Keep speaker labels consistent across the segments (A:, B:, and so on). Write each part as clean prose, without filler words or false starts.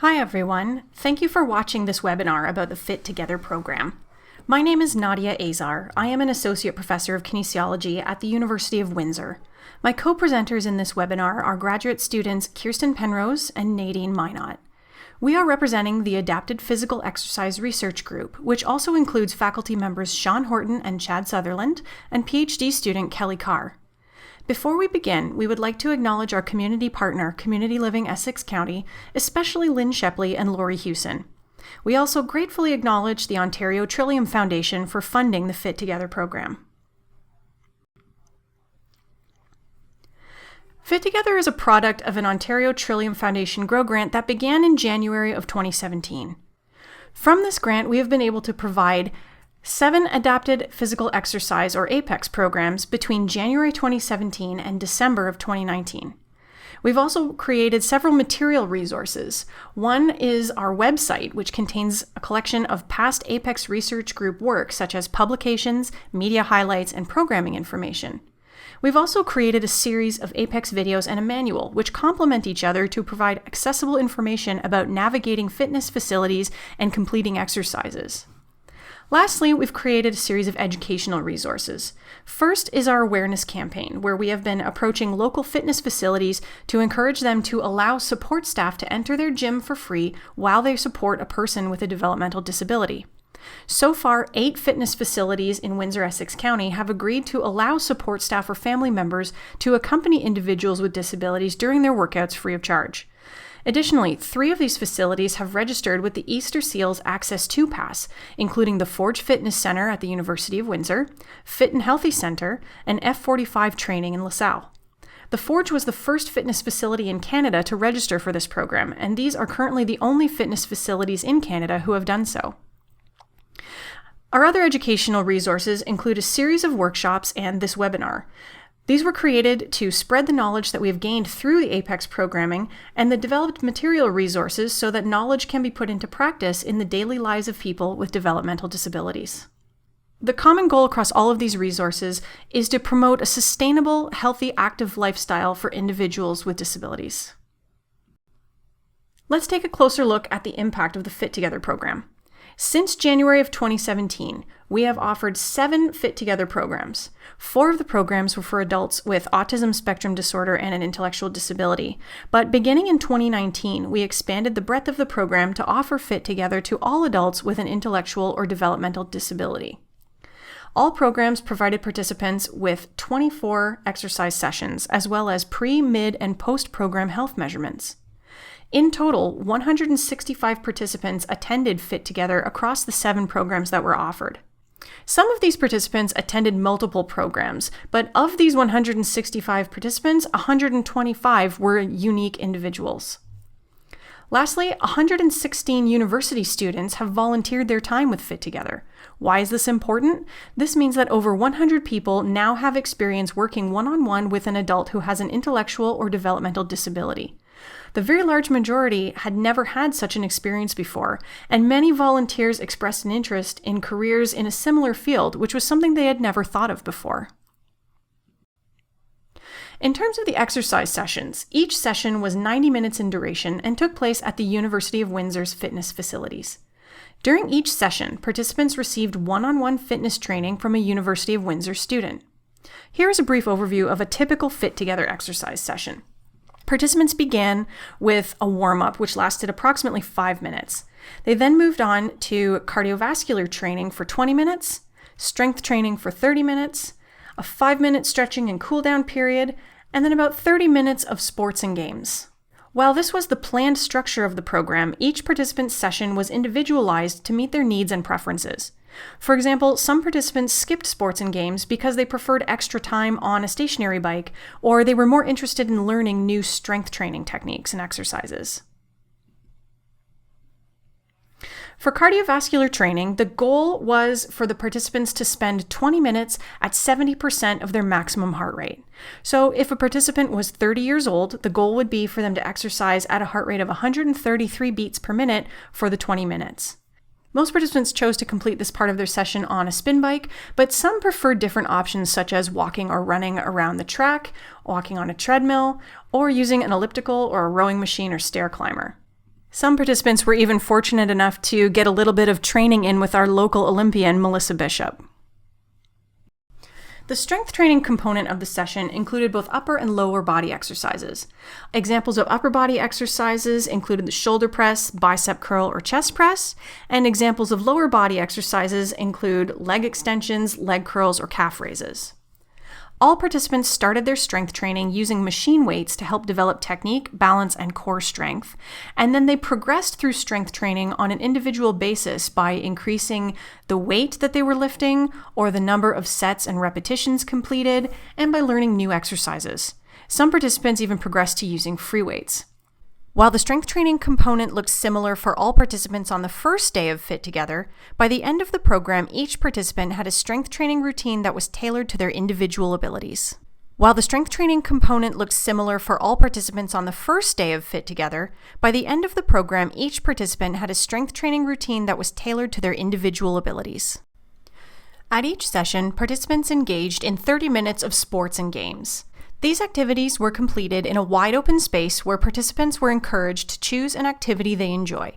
A: Hi everyone, thank you for watching this webinar about the Fit Together program. My name is Nadia Azar. I am an Associate Professor of Kinesiology at the University of Windsor. My co-presenters in this webinar are graduate students Kirsten Penrose and Nadine Minot. We are representing the Adapted Physical Exercise Research Group, which also includes faculty members Sean Horton and Chad Sutherland, and PhD student Kelly Carr. Before we begin, we would like to acknowledge our community partner, Community Living Essex County, especially Lynn Shepley and Lori Hewson. We also gratefully acknowledge the Ontario Trillium Foundation for funding the Fit Together program. Fit Together is a product of an Ontario Trillium Foundation Grow Grant that began in January of 2017. From this grant, we have been able to provide 7 adapted physical exercise or APEX programs between January 2017 and December of 2019. We've also created several material resources. One is our website, which contains a collection of past APEX research group work, such as publications, media highlights, and programming information. We've also created a series of APEX videos and a manual, which complement each other to provide accessible information about navigating fitness facilities and completing exercises. Lastly, we've created a series of educational resources. First is our awareness campaign, where we have been approaching local fitness facilities to encourage them to allow support staff to enter their gym for free while they support a person with a developmental disability. So far, 8 fitness facilities in Windsor-Essex County have agreed to allow support staff or family members to accompany individuals with disabilities during their workouts free of charge. Additionally, 3 of these facilities have registered with the Easter Seals Access 2 Pass, including the Forge Fitness Center at the University of Windsor, Fit and Healthy Center, and F45 Training in LaSalle. The Forge was the first fitness facility in Canada to register for this program, and these are currently the only fitness facilities in Canada who have done so. Our other educational resources include a series of workshops and this webinar. These were created to spread the knowledge that we have gained through the APEX programming and the developed material resources so that knowledge can be put into practice in the daily lives of people with developmental disabilities. The common goal across all of these resources is to promote a sustainable, healthy, active lifestyle for individuals with disabilities. Let's take a closer look at the impact of the Fit Together program. Since January of 2017, we have offered 7 Fit Together programs. 4 of the programs were for adults with autism spectrum disorder and an intellectual disability. But beginning in 2019, we expanded the breadth of the program to offer Fit Together to all adults with an intellectual or developmental disability. All programs provided participants with 24 exercise sessions, as well as pre, mid, and post-program health measurements. In total, 165 participants attended Fit Together across the 7 programs that were offered. Some of these participants attended multiple programs, but of these 165 participants, 125 were unique individuals. Lastly, 116 university students have volunteered their time with Fit Together. Why is this important? This means that over 100 people now have experience working one-on-one with an adult who has an intellectual or developmental disability. The very large majority had never had such an experience before, and many volunteers expressed an interest in careers in a similar field, which was something they had never thought of before. In terms of the exercise sessions, each session was 90 minutes in duration and took place at the University of Windsor's fitness facilities. During each session, participants received one-on-one fitness training from a University of Windsor student. Here is a brief overview of a typical Fit Together exercise session. Participants began with a warm-up, which lasted approximately 5 minutes. They then moved on to cardiovascular training for 20 minutes, strength training for 30 minutes, a 5-minute stretching and cool-down period, and then about 30 minutes of sports and games. While this was the planned structure of the program, each participant's session was individualized to meet their needs and preferences. For example, some participants skipped sports and games because they preferred extra time on a stationary bike, or they were more interested in learning new strength training techniques and exercises. For cardiovascular training, the goal was for the participants to spend 20 minutes at 70% of their maximum heart rate. So if a participant was 30 years old, the goal would be for them to exercise at a heart rate of 133 beats per minute for the 20 minutes. Most participants chose to complete this part of their session on a spin bike, but some preferred different options such as walking or running around the track, walking on a treadmill, or using an elliptical or a rowing machine or stair climber. Some participants were even fortunate enough to get a little bit of training in with our local Olympian, Melissa Bishop. The strength training component of the session included both upper and lower body exercises. Examples of upper body exercises included the shoulder press, bicep curl, or chest press, and examples of lower body exercises include leg extensions, leg curls, or calf raises. All participants started their strength training using machine weights to help develop technique, balance, and core strength. And then they progressed through strength training on an individual basis by increasing the weight that they were lifting or the number of sets and repetitions completed, and by learning new exercises. Some participants even progressed to using free weights. While the strength training component looked similar for all participants on the first day of Fit Together, by the end of the program, each participant had a strength training routine that was tailored to their individual abilities. While the strength training component looked similar for all participants on the first day of Fit Together, by the end of the program, each participant had a strength training routine that was tailored to their individual abilities. At each session, participants engaged in 30 minutes of sports and games. These activities were completed in a wide open space where participants were encouraged to choose an activity they enjoy.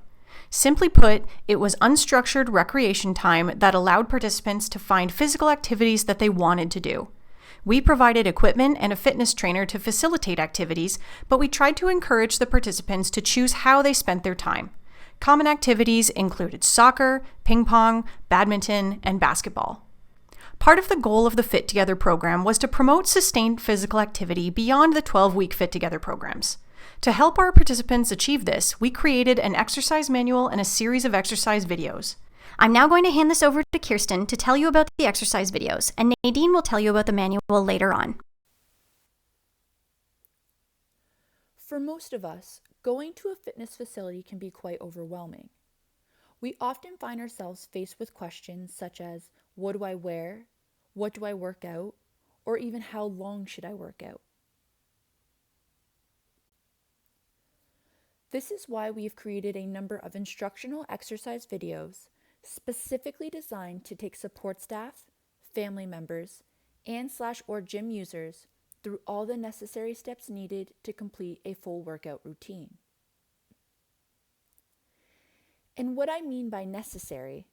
A: Simply put, it was unstructured recreation time that allowed participants to find physical activities that they wanted to do. We provided equipment and a fitness trainer to facilitate activities, but we tried to encourage the participants to choose how they spent their time. Common activities included soccer, ping pong, badminton, and basketball. Part of the goal of the Fit Together program was to promote sustained physical activity beyond the 12-week Fit Together programs. To help our participants achieve this, we created an exercise manual and a series of exercise videos.
B: I'm now going to hand this over to Kirsten to tell you about the exercise videos, and Nadine will tell you about the manual later on.
C: For most of us, going to a fitness facility can be quite overwhelming. We often find ourselves faced with questions such as, what do I wear? What do I work out? Or even how long should I work out? This is why we've created a number of instructional exercise videos specifically designed to take support staff, family members, and/or gym users through all the necessary steps needed to complete a full workout routine. And what I mean by necessary,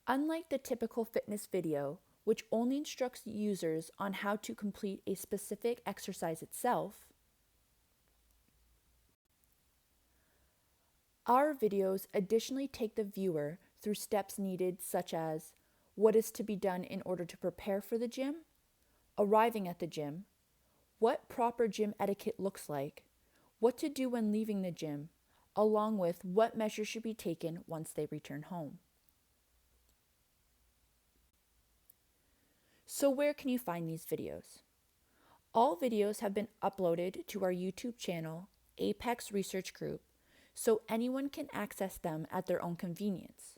C: unlike the typical fitness video, which only instructs users on how to complete a specific exercise itself, our videos additionally take the viewer through steps needed such as what is to be done in order to prepare for the gym, arriving at the gym, what proper gym etiquette looks like, what to do when leaving the gym, along with what measures should be taken once they return home. So where can you find these videos? All videos have been uploaded to our YouTube channel, Apex Research Group, so anyone can access them at their own convenience,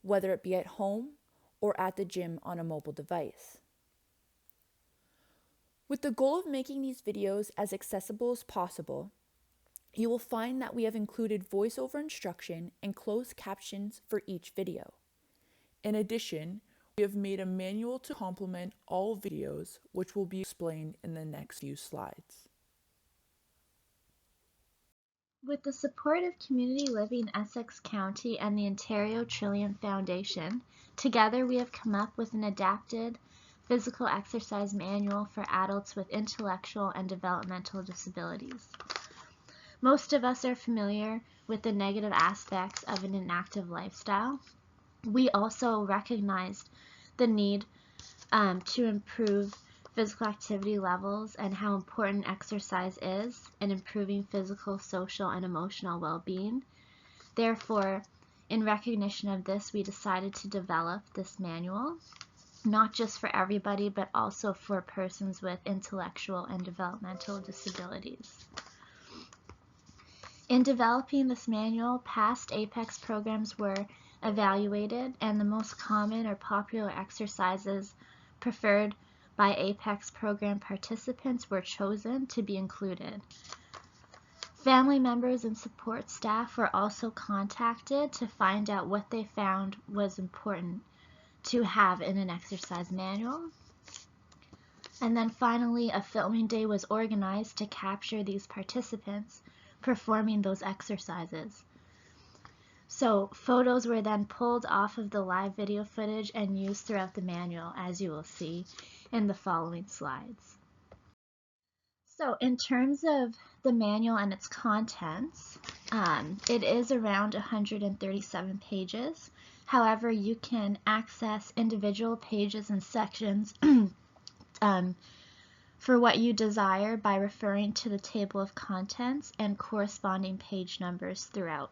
C: whether it be at home or at the gym on a mobile device. With the goal of making these videos as accessible as possible, you will find that we have included voiceover instruction and closed captions for each video. In addition, we have made a manual to complement all videos, which will be explained in the next few slides.
D: With the support of Community Living Essex County and the Ontario Trillium Foundation, together we have come up with an adapted physical exercise manual for adults with intellectual and developmental disabilities. Most of us are familiar with the negative aspects of an inactive lifestyle. We also recognized the need to improve physical activity levels and how important exercise is in improving physical, social, and emotional well-being. Therefore, in recognition of this, we decided to develop this manual, not just for everybody, but also for persons with intellectual and developmental disabilities. In developing this manual, past APEX programs were evaluated, and the most common or popular exercises preferred by APEX program participants were chosen to be included. Family members and support staff were also contacted to find out what they found was important to have in an exercise manual. And then finally, a filming day was organized to capture these participants performing those exercises. So photos were then pulled off of the live video footage and used throughout the manual, as you will see in the following slides. So in terms of the manual and its contents, it is around 137 pages. However, you can access individual pages and sections for what you desire by referring to the table of contents and corresponding page numbers throughout.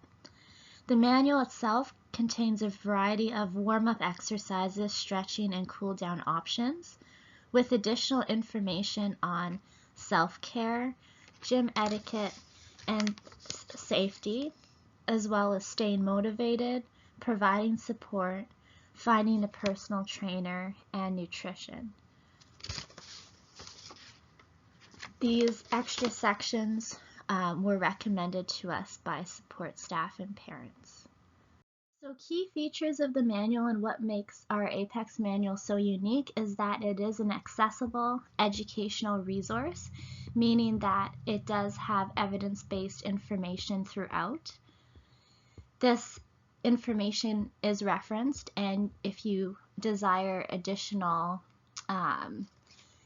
D: The manual itself contains a variety of warm-up exercises, stretching, and cool-down options, with additional information on self-care, gym etiquette, and safety, as well as staying motivated, providing support, finding a personal trainer, and nutrition. These extra sections were recommended to us by support staff and parents. So key features of the manual and what makes our APEX manual so unique is that it is an accessible educational resource, meaning that it does have evidence-based information throughout. This information is referenced, and if you desire additional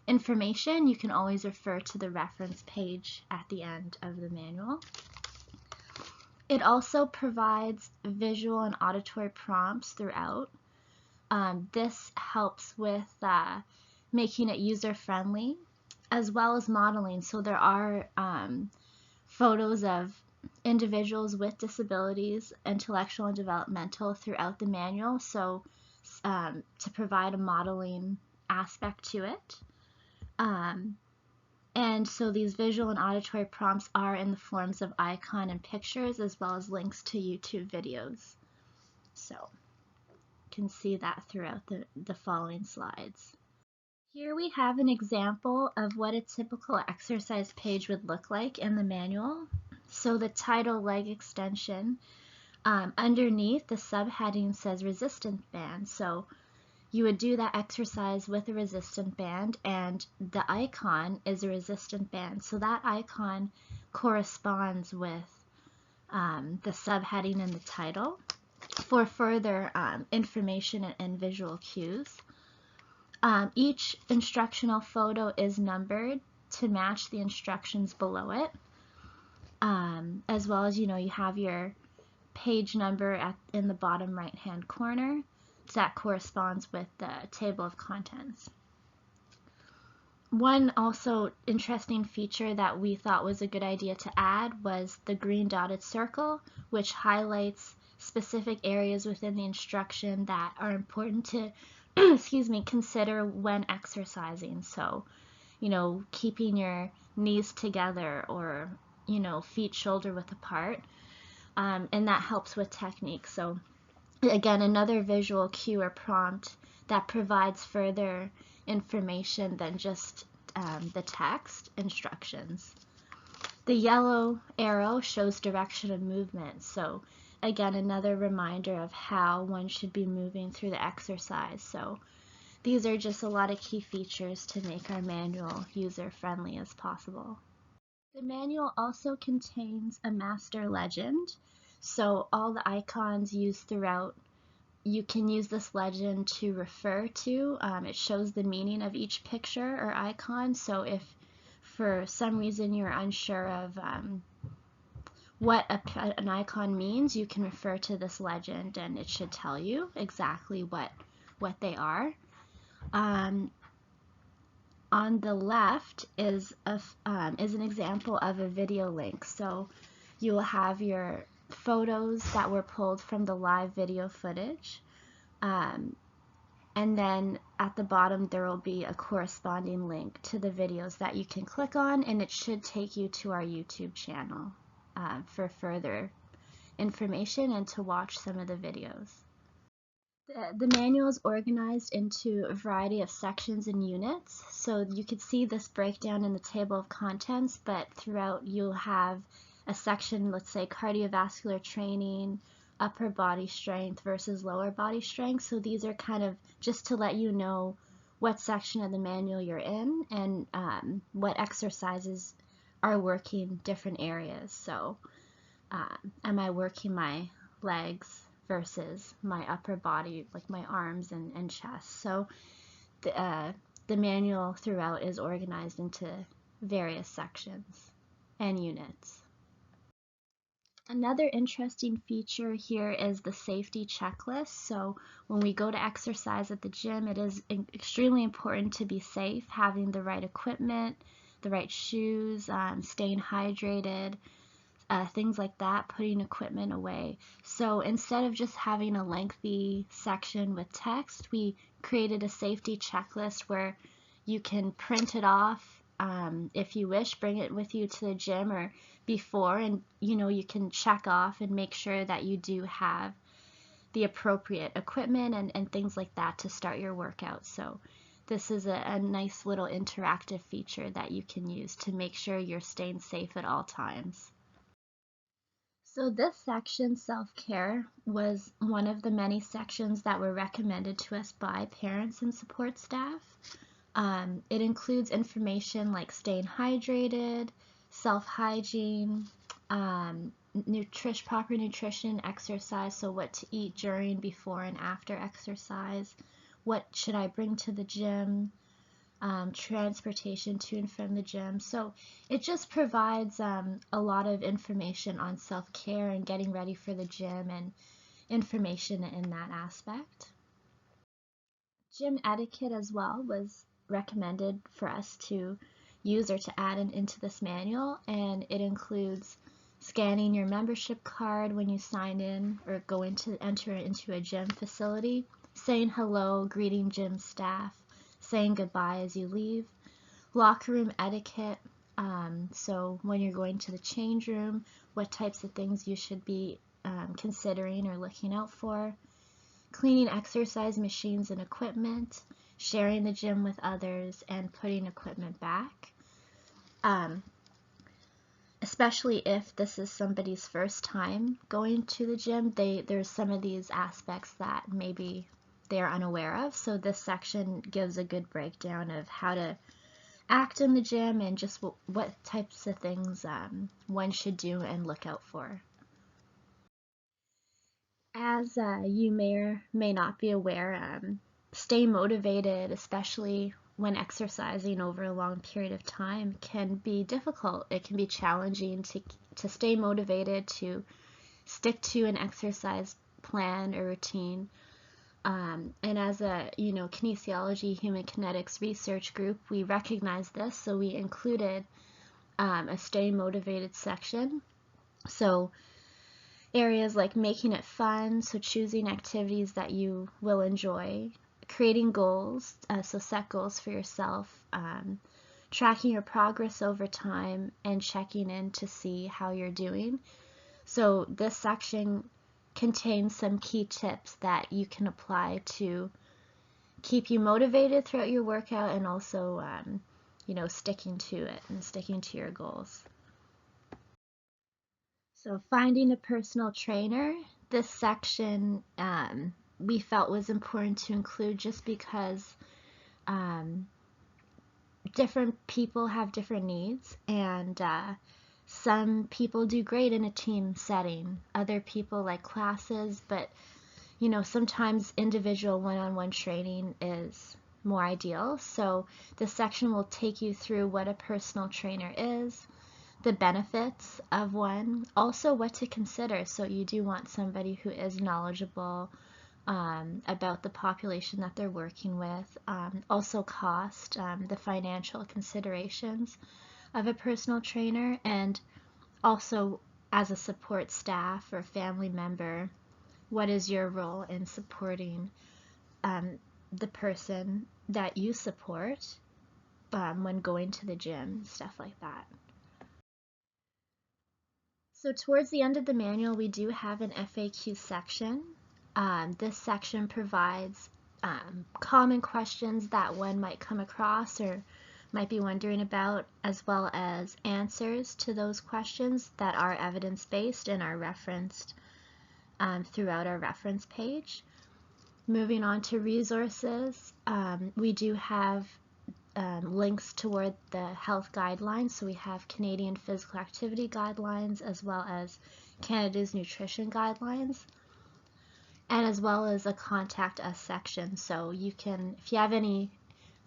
D: information, you can always refer to the reference page at the end of the manual. It also provides visual and auditory prompts throughout. This helps with making it user-friendly, as well as modeling. So there are photos of individuals with disabilities, intellectual and developmental, throughout the manual, so to provide a modeling aspect to it. And so these visual and auditory prompts are in the forms of icon and pictures, as well as links to YouTube videos. So you can see that throughout the following slides. Here we have an example of what a typical exercise page would look like in the manual. So the title, leg extension, underneath the subheading says resistance band. So you would do that exercise with a resistant band, and the icon is a resistant band. So that icon corresponds with the subheading and the title for further information and visual cues. Each instructional photo is numbered to match the instructions below it, as well as, you have your page number in the bottom right hand corner. That corresponds with the table of contents. One also interesting feature that we thought was a good idea to add was the green dotted circle, which highlights specific areas within the instruction that are important to consider when exercising. So, keeping your knees together, or, feet shoulder width apart, and that helps with technique. So again, another visual cue or prompt that provides further information than just the text instructions. The yellow arrow shows direction of movement. So again, another reminder of how one should be moving through the exercise. So these are just a lot of key features to make our manual user-friendly as possible. The manual also contains a master legend. So all the icons used throughout, you can use this legend to refer to. It shows the meaning of each picture or icon. So if for some reason you're unsure of what an icon means, you can refer to this legend and it should tell you exactly what they are. On the left is an example of a video link. So you will have your photos that were pulled from the live video footage, and then at the bottom there will be a corresponding link to the videos that you can click on, and it should take you to our YouTube channel for further information and to watch some of the videos. The manual is organized into a variety of sections and units, so you can see this breakdown in the table of contents, but throughout you'll have a section, let's say cardiovascular training, upper body strength versus lower body strength. So these are kind of just to let you know what section of the manual you're in and what exercises are working different areas. So am I working my legs versus my upper body, like my arms and chest. So the manual throughout is organized into various sections and units. Another interesting feature here is the safety checklist. So when we go to exercise at the gym, it is extremely important to be safe, having the right equipment, the right shoes, staying hydrated, things like that, putting equipment away. So instead of just having a lengthy section with text, we created a safety checklist where you can print it off if you wish, bring it with you to the gym or before, and you can check off and make sure that you do have the appropriate equipment and things like that to start your workout. So this is a nice little interactive feature that you can use to make sure you're staying safe at all times. So this section, self-care, was one of the many sections that were recommended to us by parents and support staff. It includes information like staying hydrated, self-hygiene, proper nutrition, exercise, so what to eat during, before, and after exercise, what should I bring to the gym, transportation to and from the gym. So it just provides a lot of information on self-care and getting ready for the gym and information in that aspect. Gym etiquette as well was recommended for us to use or to add into this manual, and it includes scanning your membership card when you sign in or enter into a gym facility, saying hello, greeting gym staff, saying goodbye as you leave, locker room etiquette, so when you're going to the change room, what types of things you should be considering or looking out for, cleaning exercise machines and equipment, sharing the gym with others, and putting equipment back. Especially if this is somebody's first time going to the gym, there's some of these aspects that maybe they're unaware of. So this section gives a good breakdown of how to act in the gym and just what types of things one should do and look out for. As you may or may not be aware, stay motivated, especially when exercising over a long period of time, can be difficult. It can be challenging to stay motivated, to stick to an exercise plan or routine. And as a kinesiology human kinetics research group, we recognize this, so we included a stay motivated section. So areas like making it fun, so choosing activities that you will enjoy, creating goals, so set goals for yourself, tracking your progress over time, and checking in to see how you're doing. So this section contains some key tips that you can apply to keep you motivated throughout your workout and also, sticking to it and sticking to your goals. So finding a personal trainer, this section we felt was important to include just because different people have different needs, and some people do great in a team setting. Other people like classes, but sometimes individual one-on-one training is more ideal. So this section will take you through what a personal trainer is, the benefits of one, also what to consider. So you do want somebody who is knowledgeable about the population that they're working with, also cost, the financial considerations of a personal trainer, and also as a support staff or family member, what is your role in supporting the person that you support when going to the gym, stuff like that. So towards the end of the manual, we do have an FAQ section. This section provides common questions that one might come across or might be wondering about, as well as answers to those questions that are evidence-based and are referenced throughout our reference page. Moving on to resources, we do have links toward the health guidelines. So we have Canadian Physical Activity Guidelines as well as Canada's Nutrition Guidelines. and as well as a contact us section. So you can, if you have any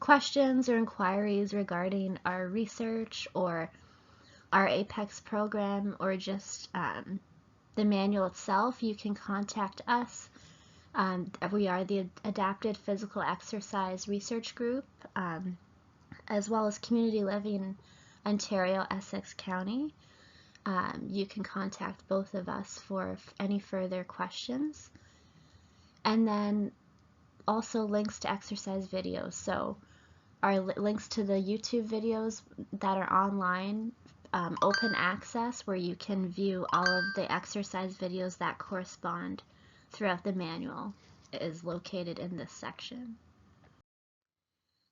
D: questions or inquiries regarding our research or our APEX program or just the manual itself, you can contact us. We are the Adapted Physical Exercise Research Group, as well as Community Living Ontario, Essex County. You can contact both of us for any further questions. And then also links to exercise videos. So our links to the YouTube videos that are online, open access, where you can view all of the exercise videos that correspond throughout the manual, is located in this section.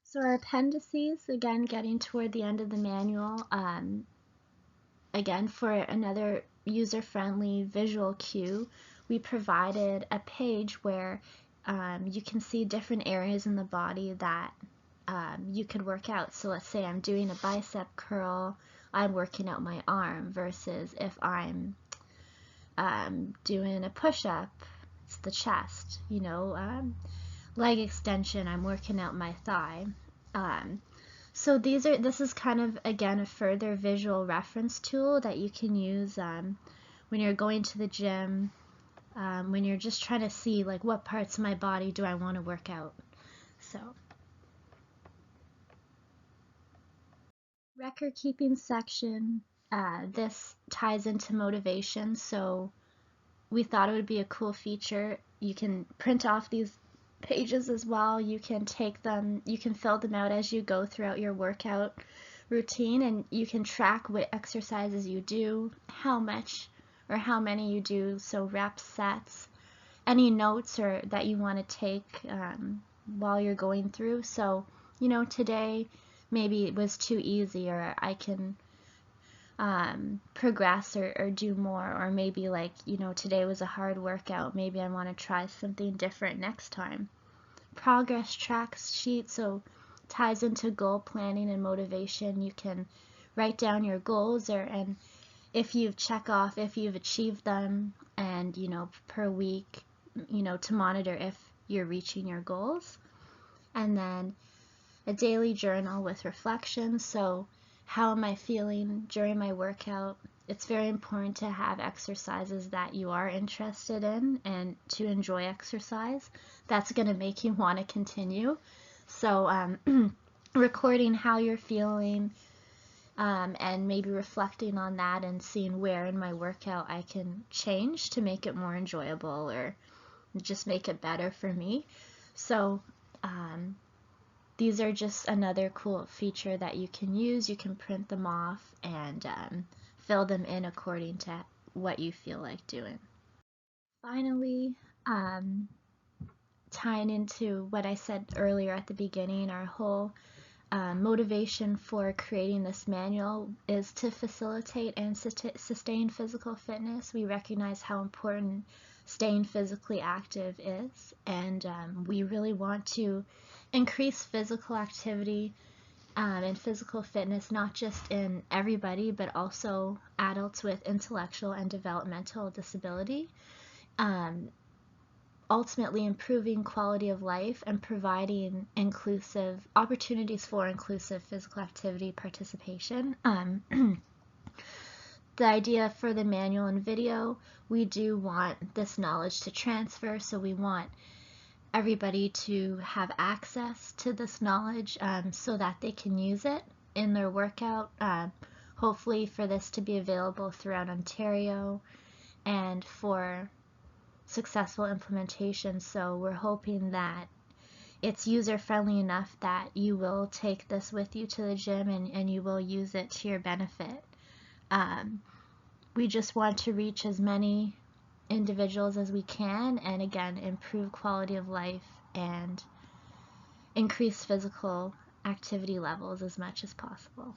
D: So our appendices, again, getting toward the end of the manual, again, for another user-friendly visual cue, we provided a page where you can see different areas in the body that you could work out. So let's say I'm doing a bicep curl, I'm working out my arm, versus if I'm doing a push-up, it's the chest, you know, leg extension, I'm working out my thigh. So this is kind of, again, a further visual reference tool that you can use when you're going to the gym, when you're just trying to see, like, what parts of my body do I want to work out. So, record keeping section, this ties into motivation, so we thought it would be a cool feature. You can print off these pages as well. You can take them, you can fill them out as you go throughout your workout routine, and you can track what exercises you do, how much or how many you do, so reps, sets, any notes or that you want to take while you're going through. So, you know, today maybe it was too easy, or I can progress or do more, or maybe, like, you know, today was a hard workout, maybe I want to try something different next time. Progress track sheet, so ties into goal planning and motivation. You can write down your goals, and if you've check off if you've achieved them, and, you know, per week, you know, to monitor if you're reaching your goals. And then a daily journal with reflections, so how am I feeling during my workout? It's very important to have exercises that you are interested in and to enjoy exercise. That's going to make you want to continue. So recording how you're feeling, and maybe reflecting on that and seeing where in my workout I can change to make it more enjoyable or just make it better for me. So these are just another cool feature that you can use. You can print them off and fill them in according to what you feel like doing. Finally, tying into what I said earlier at the beginning, our whole motivation for creating this manual is to facilitate and sustain physical fitness. We recognize how important staying physically active is, and we really want to increase physical activity and physical fitness, not just in everybody, but also adults with intellectual and developmental disability. Ultimately improving quality of life and providing inclusive opportunities for inclusive physical activity participation. The idea for the manual and video, we do want this knowledge to transfer, so we want everybody to have access to this knowledge so that they can use it in their workout. Hopefully for this to be available throughout Ontario and for successful implementation. So we're hoping that it's user-friendly enough that you will take this with you to the gym and you will use it to your benefit. We just want to reach as many individuals as we can, and again, improve quality of life and increase physical activity levels as much as possible.